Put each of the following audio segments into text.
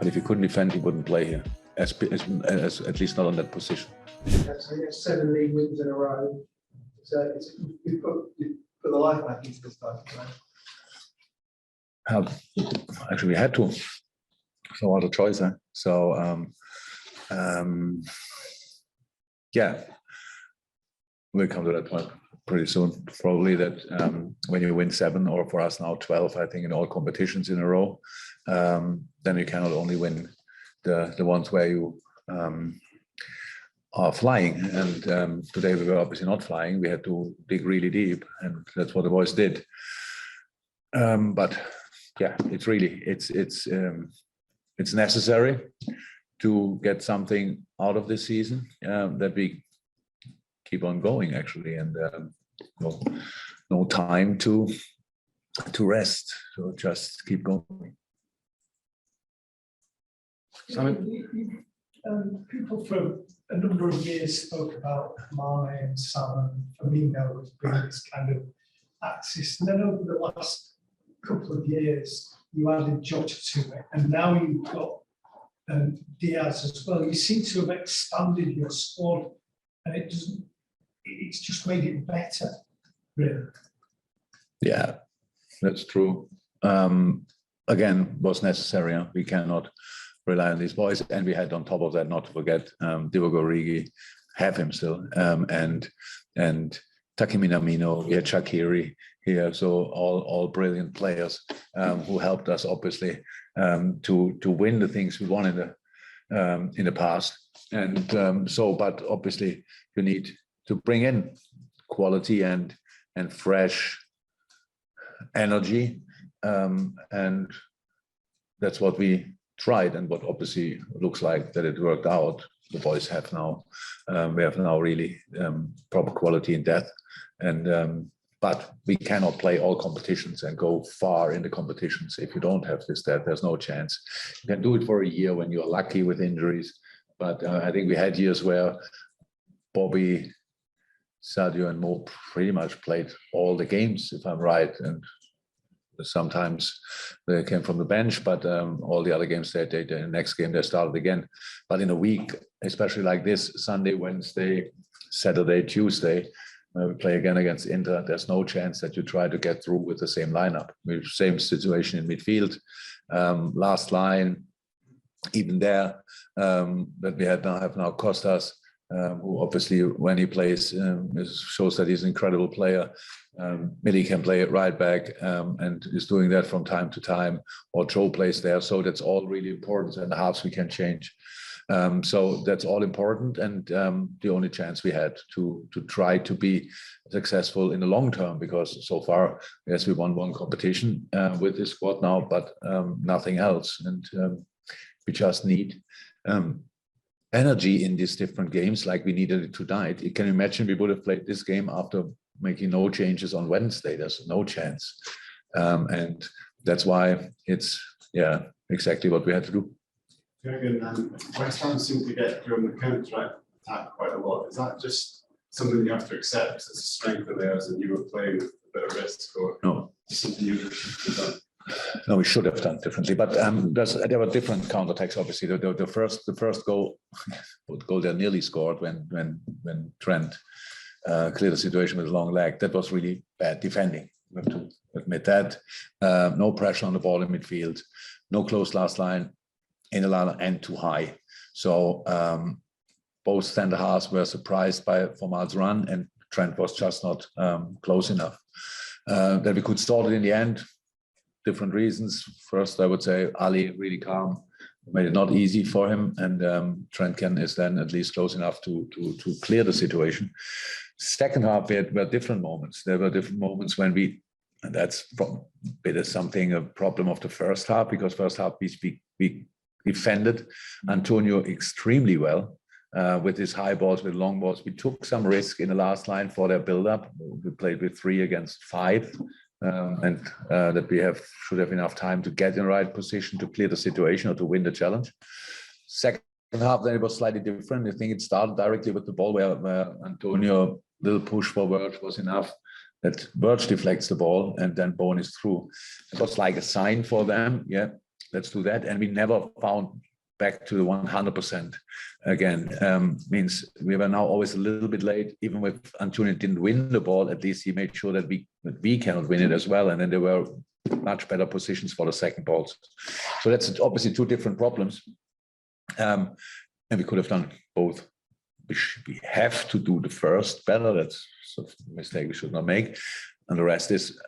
But if he couldn't defend, he wouldn't play here, as at least not on that position. So you have 7 league wins in a row. So you put the life back into this time, right? Actually, we had to. No other choice, huh? So, yeah, we'll come to that point pretty soon. Probably that when you win 7, or for us now 12, I think in all competitions in a row, then you cannot only win the ones where you are flying. And today we were obviously not flying. We had to dig really deep, and that's what the boys did. But yeah, it's necessary to get something out of this season, that we keep on going actually, and no time to rest, so just keep going. Simon? People for a number of years spoke about Mane and Salah and Firmino as being this kind of axis, and then over the last couple of years you added Jota to it, and now you've got Diaz as well. You seem to have expanded your squad, and it's just made it better, really. Yeah, that's true. Again, was necessary. Huh? We cannot rely on these boys, and we had on top of that, not to forget, Divock Origi, have him still, and Takumi Minamino, we had Shaqiri here, so all brilliant players who helped us obviously to win the things we won in the past, and but obviously you need to bring in quality and fresh energy, and that's what we tried, and what obviously looks like that it worked out. The boys have now we have now really proper quality in depth, and but we cannot play all competitions and go far in the competitions if you don't have this depth. There's no chance. You can do it for a year when you're lucky with injuries, but I think we had years where Bobby, Sadio and Mo pretty much played all the games, if I'm right, and sometimes they came from the bench, but all the other games the next game they started again. But in a week, especially like this, Sunday, Wednesday, Saturday, Tuesday, we play again against Inter, there's no chance that you try to get through with the same lineup. Same situation in midfield, last line, even there, that we have now Costas, who obviously when he plays shows that he's an incredible player. Millie can play it right back, and is doing that from time to time, or Joe plays there, so that's all really important, and the halves we can change. So that's all important, and the only chance we had to try to be successful in the long term, because so far, yes, we won one competition with this squad now, but nothing else, and we just need energy in these different games like we needed it tonight. You can imagine we would have played this game after making no changes on Wednesday. There's no chance, and that's why it's exactly what we had to do. Jurgen, West Ham seem to get during the counter-attack quite a lot. Is that just something you have to accept? It's a strength of theirs, and you were playing with a bit of risk, or no? Something you should have done? No, we should have done differently. But there were different counterattacks. Obviously, the first goal they nearly scored when Trent cleared the situation with a long leg. That was really bad defending. We have to admit that. No pressure on the ball in midfield. No close last line in the line and too high. So both centre halves were surprised by Formal's run, and Trent was just not close enough. That we could start it in the end. Different reasons. First, I would say Ali really calm, made it not easy for him, and Trent is then at least close enough to clear the situation. Second half, were different moments. There were different moments when and that's a problem of the first half, because first half we defended Antonio extremely well with his high balls, with long balls. We took some risk in the last line for their build-up. We played with 3 against 5. And that we should have enough time to get in the right position to clear the situation or to win the challenge. Second half, then it was slightly different. I think it started directly with the ball where Antonio, little push for Verge was enough, that Verge deflects the ball and then Bowen is through. It was like a sign for them, let's do that. And we never found back to the 100% again. Means we were now always a little bit late. Even if Antonio didn't win the ball, at least he made sure that we cannot win it as well. And then there were much better positions for the second balls. So that's obviously two different problems. And we could have done both. We have to do the first better. That's a mistake we should not make. And the rest is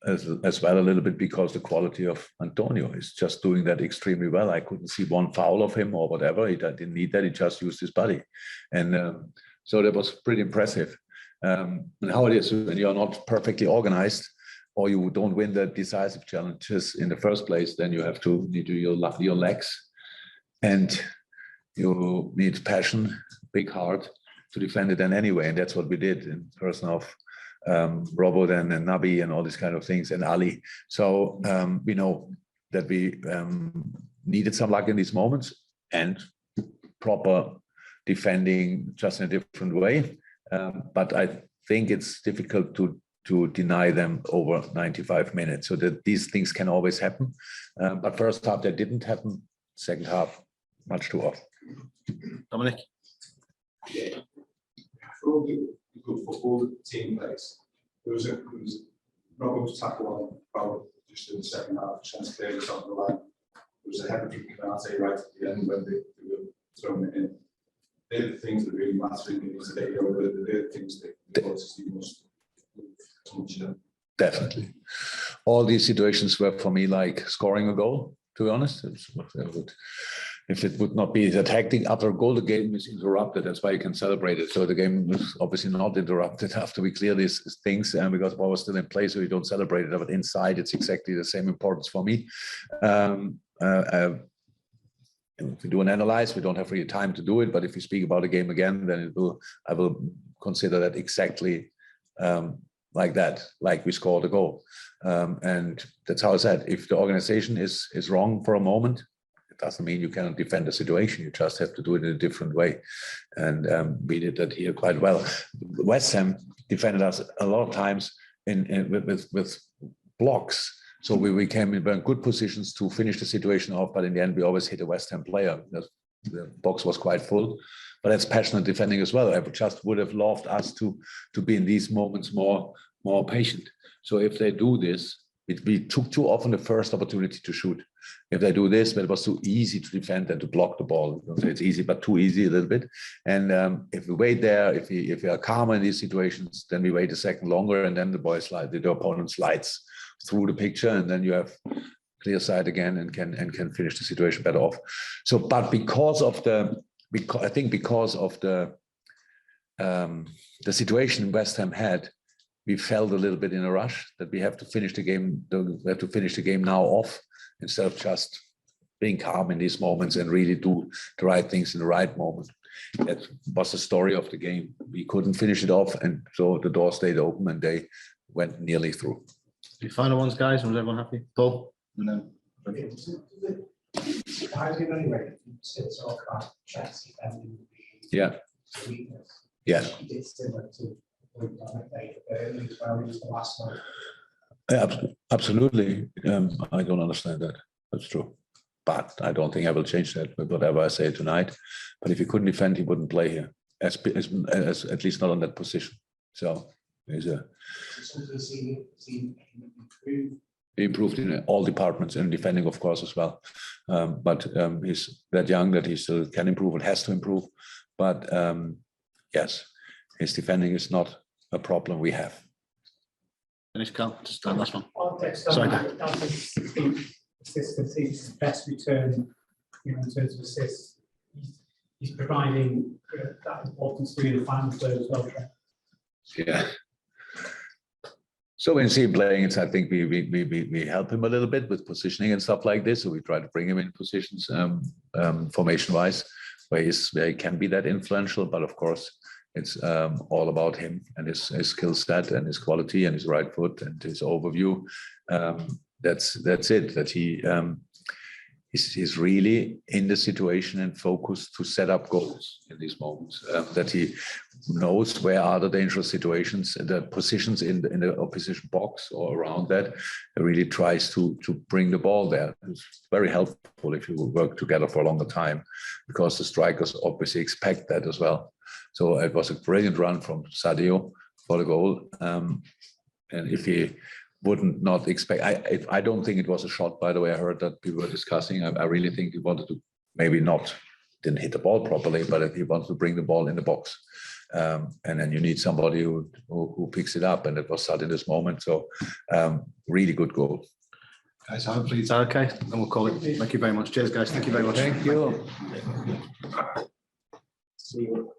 as well a little bit because the quality of Antonio is just doing that extremely well. I couldn't see one foul of him or whatever. He didn't need that. He just used his body. And so that was pretty impressive. And how it is when you're not perfectly organized or you don't win the decisive challenges in the first place, then you have to need your legs and you need passion, big heart to defend it. And anyway, and that's what we did in person of Robert and Nabi and all these kind of things and Ali. So we know that we needed some luck in these moments and proper defending just in a different way. But I think it's difficult to deny them over 95 minutes. So that these things can always happen. But first half, that didn't happen. Second half, much too often. Dominic? Yeah. For all the good football team plays, there was Robert tackle on Bauer just in the second half, chance to clear us on the line. There was a header from Canate right at the end when they were throwing it in. They're the things that really matter in these days. They're the things that the coaches must touch. Definitely. All these situations were for me like scoring a goal, to be honest. If it would not be that hectic after a goal, the game is interrupted. That's why you can celebrate it. So the game was obviously not interrupted after we clear these things, and because the ball was still in play, so you don't celebrate it. But inside, it's exactly the same importance for me. If we do an analyze, we don't have really time to do it. But if we speak about a game again, then I will consider that exactly like that, like we scored a goal. And that's how I said. If the organization is wrong for a moment, doesn't mean you cannot defend the situation. You just have to do it in a different way. And we did that here quite well. West Ham defended us a lot of times with blocks. So we came in very good positions to finish the situation off, but in the end, we always hit a West Ham player. The box was quite full, but that's passionate defending as well. I just would have loved us to be in these moments more patient. So if they do this, we took too often the first opportunity to shoot. If they do this, but it was too easy to defend and to block the ball. It's easy, but too easy a little bit. And if we wait there, if we are calmer in these situations, then we wait a second longer, and then the opponent slides through the picture, and then you have clear sight again and can finish the situation better off. So, but because of the situation West Ham had, we felt a little bit in a rush that we have to finish the game. We have to finish the game now off instead of just being calm in these moments and really do the right things in the right moment. That was the story of the game. We couldn't finish it off, and so the door stayed open, and they went nearly through. The final ones, guys. Was everyone happy? Paul? And then. Yeah. Yeah. Absolutely. I don't understand that. That's true. But I don't think I will change that with whatever I say tonight. But if he couldn't defend, he wouldn't play here, as at least not on that position. So he's he improved in all departments, and defending, of course, as well. But he's that young that he still can improve and has to improve. But yes, his defending is not a problem we have. Finish, Cal. Just that last one. Sorry, assist the team's best return in terms of assists. He's providing that importance through the final third as well, Trent. Yeah. So when you see him playing, I think we help him a little bit with positioning and stuff like this. So we try to bring him in positions formation-wise, where he can be that influential. But of course, it's all about him and his skill set and his quality and his right foot and his overview. That's it. That he's really in the situation and focused to set up goals in these moments. That he knows where are the dangerous situations, the positions in the opposition box or around that. He really tries to bring the ball there. It's very helpful if you work together for a longer time, because the strikers obviously expect that as well. So it was a brilliant run from Sadio for the goal. And if he wouldn't not expect, I don't think it was a shot, by the way. I heard that people were discussing. I really think he wanted to, maybe not, didn't hit the ball properly, but he wanted to bring the ball in the box. And then you need somebody who picks it up, and it was Sad in this moment. So really good goal. Guys, hopefully it's okay, and we'll call it. Thank you very much. Cheers, guys. Thank you very much. Thank you. See you.